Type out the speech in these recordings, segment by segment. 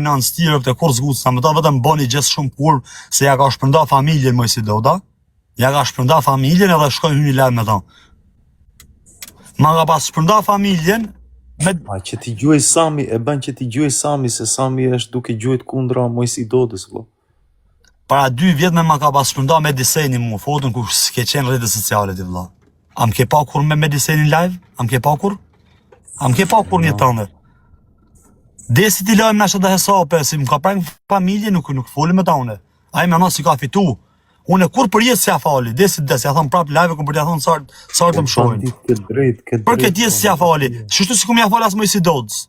në në stirëp të kur zgucë, me ta vetëm boni gjithë shumë kur, se ja ka shpërnda familjen më si do, da? Ja ka shpërnda familjen edhe shkoj hyni live me ta. Ma ka pas shpërnda familjen, A që ti gjuaj Sami, e bën që ti gjuaj Sami, se Sami është duke gjuajt kundra Mojsi Dodës, vëlla. para 2 vjet me ma ka pas shpërnda Mediseni mu, fotën ku s'ke qenë rrjetet sociale ti vëlla. Am ke pa kur me Medisenin live? Am ke pa kur? Am ke pa kur një tënde? Desi ti lajmë nashë dhe hesape, si më ka prajnë familje, nuk folim me ta une. Ai me si ka fitu. Une kur për jetë si a fali, desi ja thonë prap live, ku për ja thonë sartë të më shojnë. Për këtë jetë si a fali, shështu si ku më ja fali as Mojsi Dodës.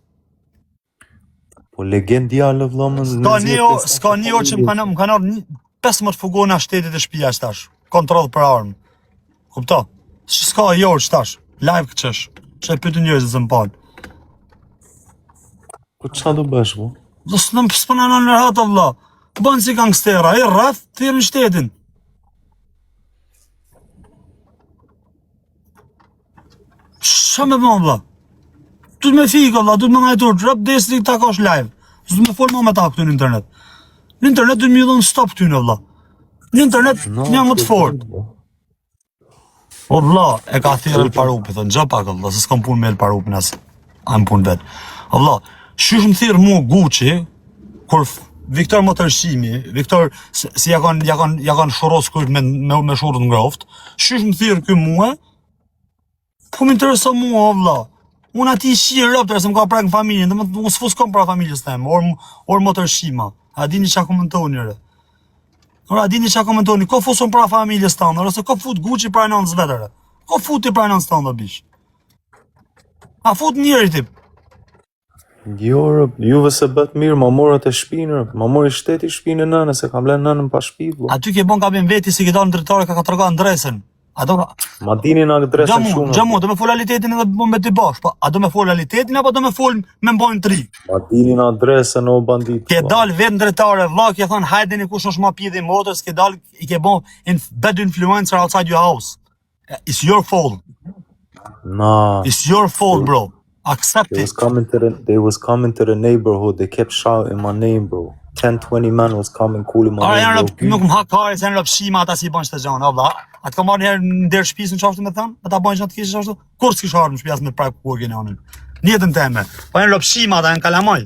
Po legendjale vëlla Ska një orë që më kanë ardhur 15 fugona shtetit e shtëpia tash. Kontroll për armë. Kupto? S'ka një orë tash. Live këçesh. Çe pyetën njerëzit më pan. Po çfarë do bësh vëlla? Do s'nëm s'puna në rahat vëlla. Bën si gangstera, ai rreth thirrën shtetin. Qa me bën vëlla? Du me fikë vëlla, du me ngajtur, rap desi ta kash live. Du me fol me ta këtu në internet. Në internet du me ju dhënë stop këty në vëlla. Në internet një më të fort. O vëlla, e ka thirrë El Parupi, thënë gjë pak vëlla, se s'kam punë me El Parupin as. Am punë vet. O vëlla, shysh më thirrë mua Gucci, kur Viktor Motorshimi, Viktor si ja kanë shorros kujt me shurrë ngroft. Shysh më thirrë ky mua. Po më intereson mua vëlla. Unë ati shirë rëptër se më ka prek në familjen, dhe më s'fus kom pra familjes temë, or Motorshima. A dini qa komentoni re? A dini qa komentoni, ko fuson pra familjes tanë, ose ko fut Gucci pra nënës vetëre? Ko fut i pra nënës tanë dhe bish? A fut njëri tip? Jo, juve se bët mirë, ma morët e shpinë, ma mori shteti shpinë e nënë, se kam lënë nënën pa shpi, vëlla. A ty ke bon kabin veti si ke dalë në dritare ka tërga në dresen? Ma dini në adresën shumë. Gjamu, do me fol realitetin edhe me ty bash, po a do me fol realitetin apo do me fol me mbojnë tri? Ma dini në adresën o bandit. Ke dal vetë në drejtare, vlla, ke thonë hajdeni kush është ma pjedhi motors, ke dal i ke bon bad influencer outside your house. It's your fault. Nah. It's your fault, bro. Accept it. They was coming to the neighborhood, they kept shouting my name, bro. 10-20 men was coming calling my name, bro. Nuk më hakare, se janë rëpshima ata si bën shtë gjanë, vlla. A të ka marrë njerë në derë shpisë në qashtu me thënë? A ta bojnë që në të kishë qashtu? Kur s'kish harë në shpjas me prajë ku kur gjenë anën? Njetën teme. Po janë rëpshima ata janë kalamaj.